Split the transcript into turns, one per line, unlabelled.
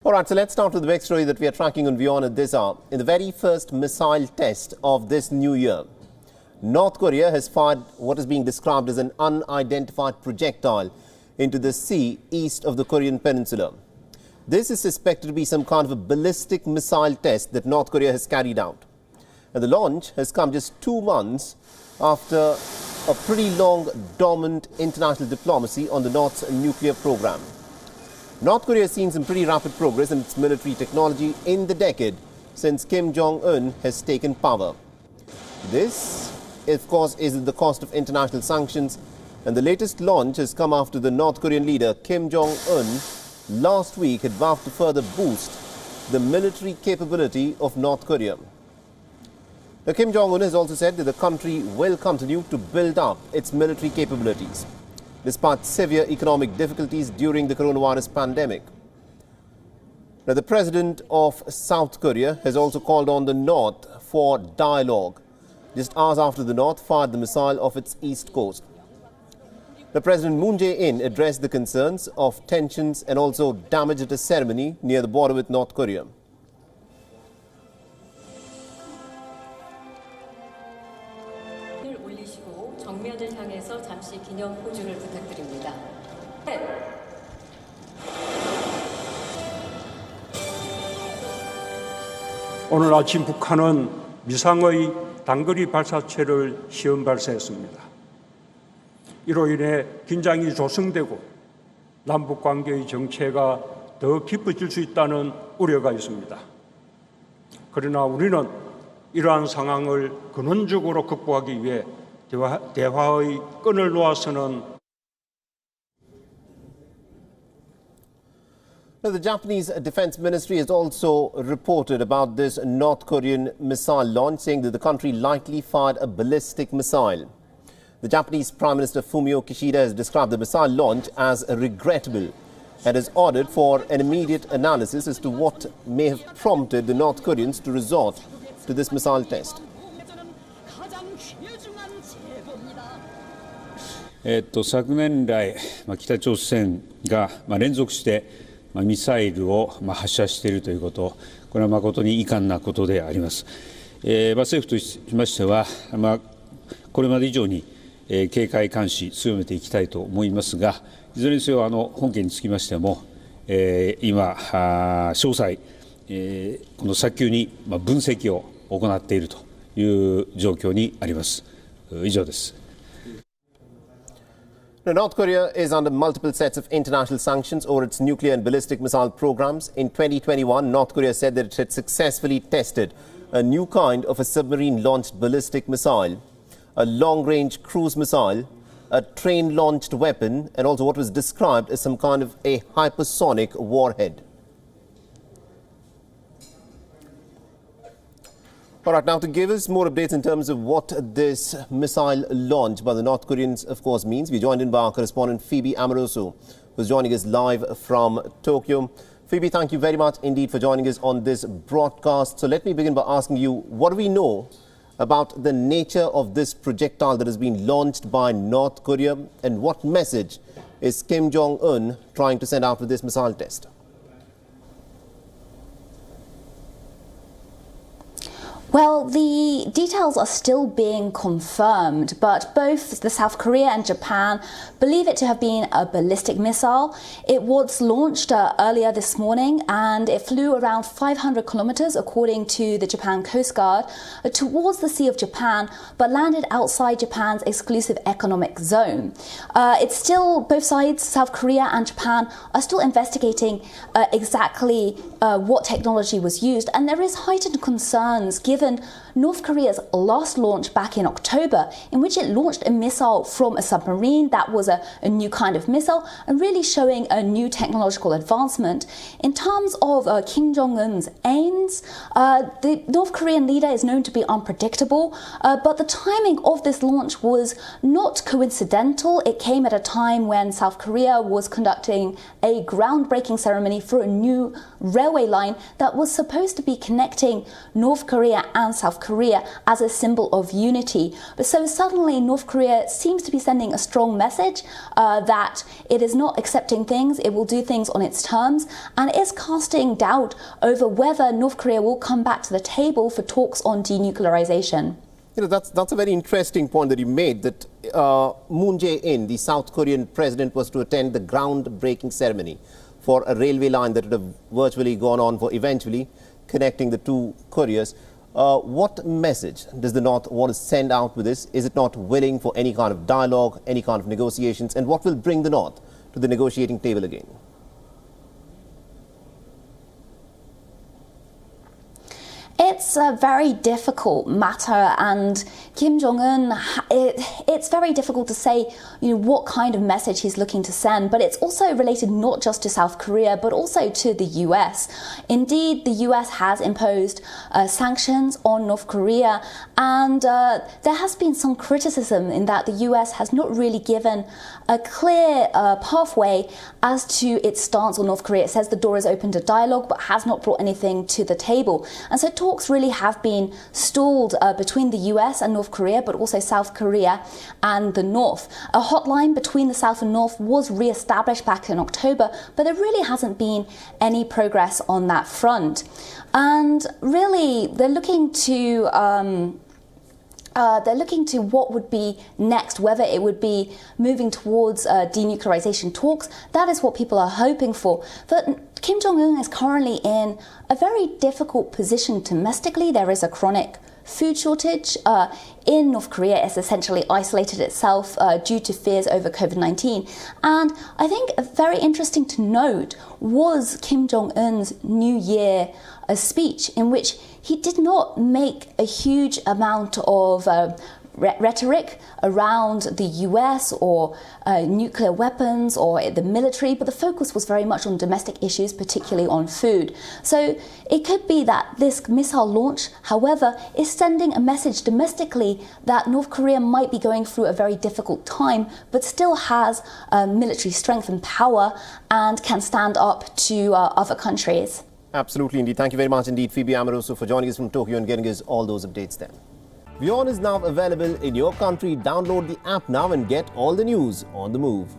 All right, so let's start with the big story that we are tracking on WION at this hour. In the very first missile test of this new year, North Korea has fired what is being described as an unidentified projectile into the sea east of the Korean peninsula. This is suspected to be some kind of a ballistic missile test that North Korea has carried out. And the launch has come just 2 months after a pretty long, dormant international diplomacy on the North's nuclear program. North Korea has seen some pretty rapid progress in its military technology in the decade since Kim Jong-un has taken power. This, of course, is at the cost of international sanctions, and the latest launch has come after the North Korean leader Kim Jong-un last week had vowed to further boost the military capability of North Korea. Now, Kim Jong-un has also said that the country will continue to build up its military capabilities, despite severe economic difficulties during the coronavirus pandemic. Now, the president of South Korea has also called on the North for dialogue, just hours after the North fired the missile off its east coast. The President Moon Jae-in addressed the concerns of tensions and also damage at a ceremony near the border with North Korea.
정면을 향해서 잠시 기념 포즈를 부탁드립니다.
오늘 아침 북한은 미상의 단거리 발사체를 시험 발사했습니다. 이로 인해 긴장이 조성되고 남북 관계의 정체가 더 깊어질 수 있다는 우려가 있습니다. 그러나 우리는 이러한 상황을 근원적으로 극복하기 위해 대화의 끈을 놓아서는.
Now, the Japanese Defense Ministry has also reported about this North Korean missile launch, saying that the country likely fired a ballistic missile. The Japanese Prime Minister Fumio Kishida has described the missile launch as regrettable and has ordered for an immediate analysis as to what may have prompted the North Koreans to resort to this missile test.
昨年来、北朝鮮が連続してミサイルを発射しているということ、これは誠に遺憾なことであります。政府としましては、これまで以上に警戒監視強めていきたいと思いますが、いずれにせよ本件につきましても、今、詳細、この早急に分析を行っているという状況にあります。以上です。
Now, North Korea is under multiple sets of international sanctions over its nuclear and ballistic missile programs. In 2021, North Korea said that it had successfully tested a new kind of a submarine-launched ballistic missile, a long-range cruise missile, a train-launched weapon, and also what was described as some kind of a hypersonic warhead. All right, now to give us more updates in terms of what this missile launch by the North Koreans, of course, means, we're joined in by our correspondent Phoebe Amoroso, who's joining us live from Tokyo. Phoebe, thank you very much indeed for joining us on this broadcast. So let me begin by asking you, what do we know about the nature of this projectile that has been launched by North Korea, and what message is Kim Jong-un trying to send out with this missile test?
Well, the details are still being confirmed, but both the South Korea and Japan believe it to have been a ballistic missile. It was launched earlier this morning, and it flew around 500 kilometers, according to the Japan Coast Guard, towards the Sea of Japan, but landed outside Japan's exclusive economic zone. It's still, both sides, South Korea and Japan, are still investigating exactly what technology was used, and there is heightened concerns given North Korea's last launch back in October, in which it launched a missile from a submarine that was a new kind of missile, and really showing a new technological advancement. In terms of Kim Jong-un's aims, the North Korean leader is known to be unpredictable, but the timing of this launch was not coincidental. It came at a time when South Korea was conducting a groundbreaking ceremony for a new railway line that was supposed to be connecting North Korea and South Korea as a symbol of unity. But so suddenly North Korea seems to be sending a strong message that it is not accepting things, it will do things on its terms, and is casting doubt over whether North Korea will come back to the table for talks on denuclearization.
You know, that's a very interesting point that you made, that Moon Jae-in, the South Korean president, was to attend the groundbreaking ceremony for a railway line that would have virtually gone on for eventually connecting the two Koreas. What message does the North want to send out with this? Is it not willing for any kind of dialogue, any kind of negotiations? And what will bring the North to the negotiating table again?
It's a very difficult matter, and Kim Jong-un, it's very difficult to say, what kind of message he's looking to send, but it's also related not just to South Korea, but also to the US. Indeed, the US has imposed sanctions on North Korea, and there has been some criticism in that the US has not really given a clear pathway as to its stance on North Korea. It says the door is open to dialogue, but has not brought anything to the table. And so talks really have been stalled between the US and North Korea, but also South Korea and the North. A hotline between the South and North was re-established back in October, but there really hasn't been any progress on that front. And really, they're looking to what would be next, whether it would be moving towards denuclearization talks. That is what people are hoping for. But Kim Jong-un is currently in a very difficult position domestically. There is a chronic food shortage. In North Korea, it's essentially isolated itself due to fears over COVID-19. And I think very interesting to note was Kim Jong-un's New Year speech, in which he did not make a huge amount of rhetoric around the US or nuclear weapons or the military, but the focus was very much on domestic issues, particularly on food. So it could be that this missile launch, however, is sending a message domestically that North Korea might be going through a very difficult time, but still has military strength and power and can stand up to other countries.
Absolutely, indeed. Thank you very much indeed, Phoebe Amoroso, for joining us from Tokyo and getting us all those updates then. WION is now available in your country. Download the app now and get all the news on the move.